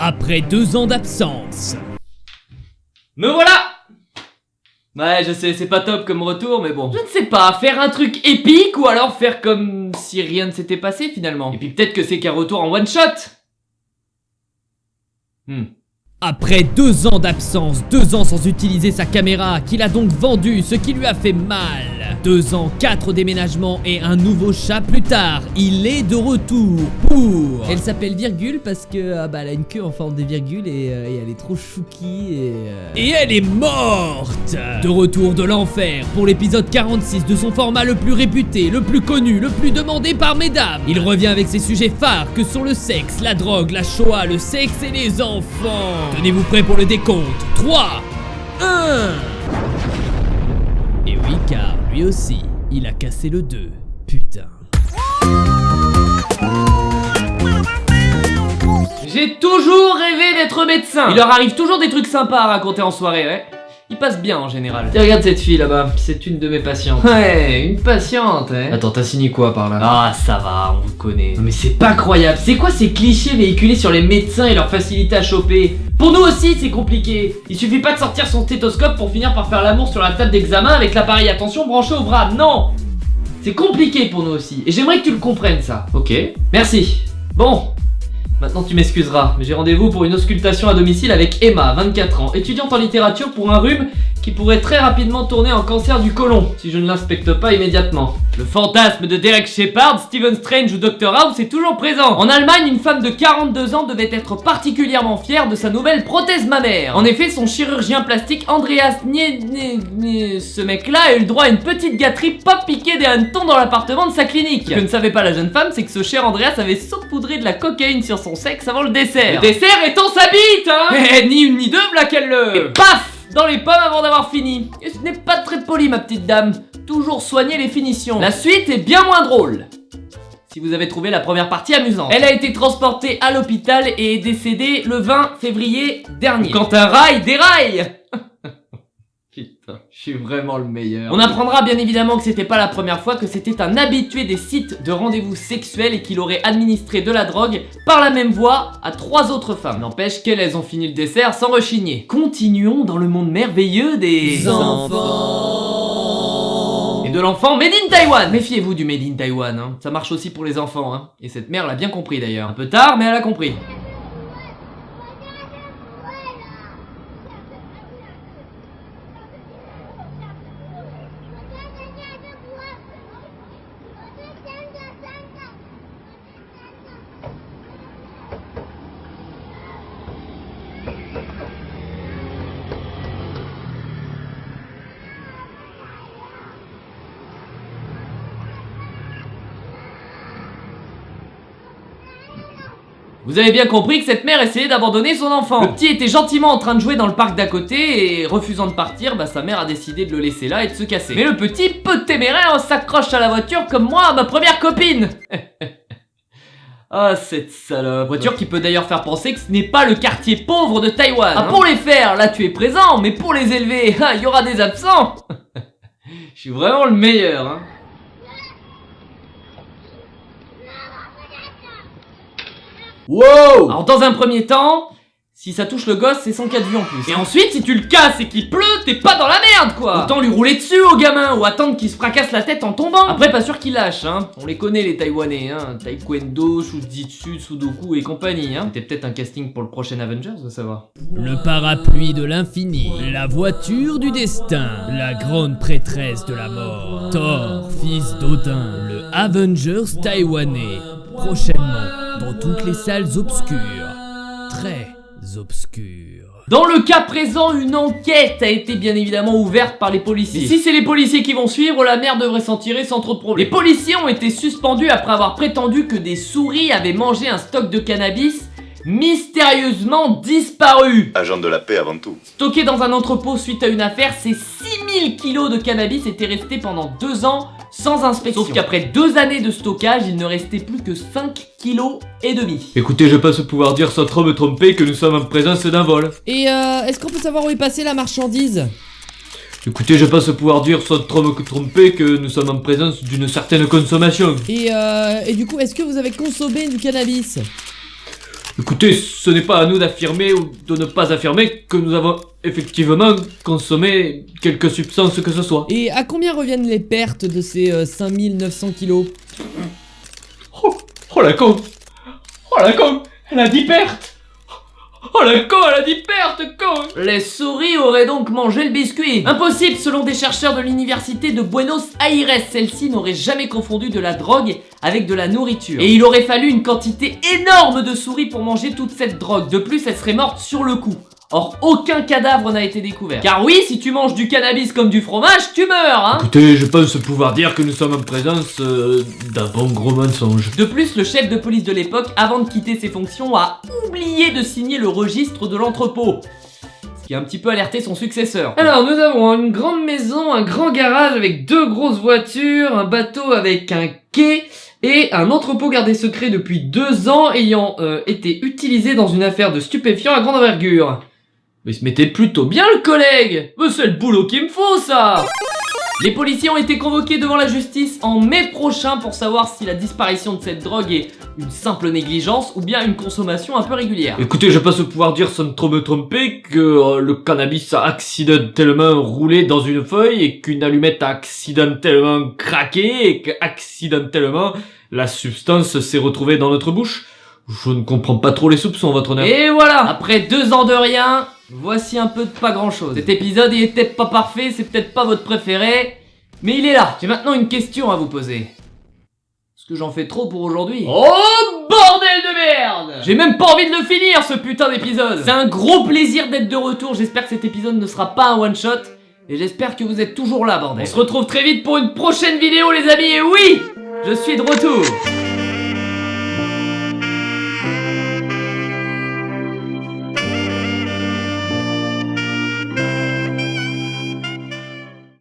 après 2 ans d'absence. Me voilà! Ouais, je sais, c'est pas top comme retour, mais bon. Je ne sais pas, faire un truc épique ou alors faire comme si rien ne s'était passé finalement. Et puis peut-être que c'est qu'un retour en one shot. Après 2 ans d'absence, 2 ans sans utiliser sa caméra, qu'il a donc vendu, ce qui lui a fait mal. 2 ans, 4 déménagements et un nouveau chat plus tard, il est de retour pour... Elle s'appelle Virgule parce que elle a une queue en forme de virgule et elle est trop chouki et elle est morte. De retour de l'enfer pour l'épisode 46 de son format le plus réputé, le plus connu, le plus demandé par mesdames. Il revient avec ses sujets phares que sont le sexe, la drogue, la Shoah, le sexe et les enfants. Tenez-vous prêts pour le décompte. 3, 1. Et oui, car lui aussi, il a cassé le 2. Putain. J'ai toujours rêvé d'être médecin. Il leur arrive toujours des trucs sympas à raconter en soirée, ouais. Ils passent bien en général. Tiens, regarde cette fille là-bas, c'est une de mes patientes. Ouais, une patiente, hein. Attends, t'as signé quoi par là? Ah, ça va, on vous connaît. Non mais c'est pas croyable, c'est quoi ces clichés véhiculés sur les médecins et leur facilité à choper? Pour nous aussi, c'est compliqué. Il suffit pas de sortir son stéthoscope pour finir par faire l'amour sur la table d'examen avec l'appareil à tension branché au bras. Non! C'est compliqué pour nous aussi. Et j'aimerais que tu le comprennes, ça. Ok. Merci. Bon. Maintenant tu m'excuseras, mais j'ai rendez-vous pour une auscultation à domicile avec Emma, 24 ans, étudiante en littérature pour un rhume qui pourrait très rapidement tourner en cancer du côlon, si je ne l'inspecte pas immédiatement. Le fantasme de Derek Shepard, Stephen Strange ou Dr House est toujours présent. En Allemagne, une femme de 42 ans devait être particulièrement fière de sa nouvelle prothèse mammaire. En effet, son chirurgien plastique Andreas ce mec-là a eu le droit à une petite gâterie pas piquée des hannetons dans l'appartement de sa clinique. Ce que ne savait pas la jeune femme, c'est que ce cher Andreas avait saupoudré de la cocaïne sur son sexe avant le dessert. Le dessert étant sa bite, hein. Ni une ni deux, v'là qu'elle le... Et paf! Dans les pommes avant d'avoir fini. Et ce n'est pas très poli, ma petite dame. Toujours soigner les finitions. La suite est bien moins drôle. Si vous avez trouvé la première partie amusante. Elle a été transportée à l'hôpital et est décédée le 20 février dernier. Quand un rail déraille. Putain, je suis vraiment le meilleur. On apprendra bien évidemment que c'était pas la première fois, que c'était un habitué des sites de rendez-vous sexuels et qu'il aurait administré de la drogue par la même voie à 3 autres femmes. N'empêche qu'elles ont fini le dessert sans rechigner. Continuons dans le monde merveilleux des enfants. Et de l'enfant made in Taiwan. Méfiez-vous du made in Taiwan, hein. Ça marche aussi pour les enfants, hein. Et cette mère l'a bien compris d'ailleurs. Un peu tard, mais elle a compris. Vous avez bien compris que cette mère essayait d'abandonner son enfant. Le petit était gentiment en train de jouer dans le parc d'à côté et refusant de partir, sa mère a décidé de le laisser là et de se casser. Mais le petit, peu téméraire, s'accroche à la voiture comme moi à ma première copine. Ah, cette salope. Voiture qui peut d'ailleurs faire penser que ce n'est pas le quartier pauvre de Taïwan. Ah, pour les faire, là tu es présent, mais pour les élever, il y aura des absents. Je suis vraiment le meilleur, hein. Wow! Alors dans un premier temps, si ça touche le gosse, c'est 104 vues en plus. Et ensuite, si tu le casses et qu'il pleut, t'es pas dans la merde quoi! Autant lui rouler dessus au gamin ou attendre qu'il se fracasse la tête en tombant. Après, pas sûr qu'il lâche, hein. On les connaît les Taïwanais, hein. Taekwondo, Shujitsu, Sudoku et compagnie, hein. C'était peut-être un casting pour le prochain Avengers, de savoir. Le parapluie de l'infini, la voiture du destin, la grande prêtresse de la mort, Thor, fils d'Odin, le Avengers taïwanais, prochainement dans toutes les salles obscures, très obscures. Dans le cas présent, une enquête a été bien évidemment ouverte par les policiers. Et si c'est les policiers qui vont suivre, la mère devrait s'en tirer sans trop de problèmes. Les policiers ont été suspendus après avoir prétendu que des souris avaient mangé un stock de cannabis mystérieusement disparu. Agent de la paix avant tout. Stocké dans un entrepôt suite à une affaire, ces 6000 kilos de cannabis étaient restés pendant 2 ans sans inspection. Sauf qu'après 2 années de stockage, il ne restait plus que 5 kilos et demi. Écoutez, je passe pouvoir dire sans trop me tromper que nous sommes en présence d'un vol. Et est-ce qu'on peut savoir où est passée la marchandise? Écoutez, je pense pouvoir dire sans trop me tromper que nous sommes en présence d'une certaine consommation. Et du coup, est-ce que vous avez consommé du cannabis? Écoutez, ce n'est pas à nous d'affirmer ou de ne pas affirmer que nous avons effectivement consommé quelque substance que ce soit. Et à combien reviennent les pertes de ces 5900 kilos? Oh la con! Oh la con! Elle a dit perte! Oh la con, elle a dit perte, con! Les souris auraient donc mangé le biscuit. Impossible selon des chercheurs de l'université de Buenos Aires. Celle-ci n'aurait jamais confondu de la drogue avec de la nourriture. Et il aurait fallu une quantité énorme de souris pour manger toute cette drogue. De plus, elle serait morte sur le coup. Or, aucun cadavre n'a été découvert. Car oui, si tu manges du cannabis comme du fromage, tu meurs, hein. Écoutez, je pense pouvoir dire que nous sommes en présence d'un bon gros mensonge. De plus, le chef de police de l'époque, avant de quitter ses fonctions, a oublié de signer le registre de l'entrepôt. Ce qui a un petit peu alerté son successeur. Alors, nous avons une grande maison, un grand garage avec 2 grosses voitures, un bateau avec un quai et un entrepôt gardé secret depuis 2 ans ayant été utilisé dans une affaire de stupéfiants à grande envergure. Mais il se mettait plutôt bien le collègue. Mais c'est le boulot qu'il me faut, ça. Les policiers ont été convoqués devant la justice en mai prochain pour savoir si la disparition de cette drogue est une simple négligence ou bien une consommation un peu régulière. Écoutez, je pense pouvoir dire sans trop me tromper que le cannabis a accidentellement roulé dans une feuille et qu'une allumette a accidentellement craqué et qu'accidentellement la substance s'est retrouvée dans notre bouche. Je ne comprends pas trop les soupçons, votre honneur. Et voilà, après 2 ans de rien, voici un peu de pas grand chose. Cet épisode il est peut-être pas parfait, c'est peut-être pas votre préféré, mais il est là. J'ai maintenant une question à vous poser. Est-ce que j'en fais trop pour aujourd'hui? Oh bordel de merde! J'ai même pas envie de le finir ce putain d'épisode. C'est un gros plaisir d'être de retour, j'espère que cet épisode ne sera pas un one shot. Et j'espère que vous êtes toujours là, bordel. On se retrouve très vite pour une prochaine vidéo les amis, et oui, je suis de retour.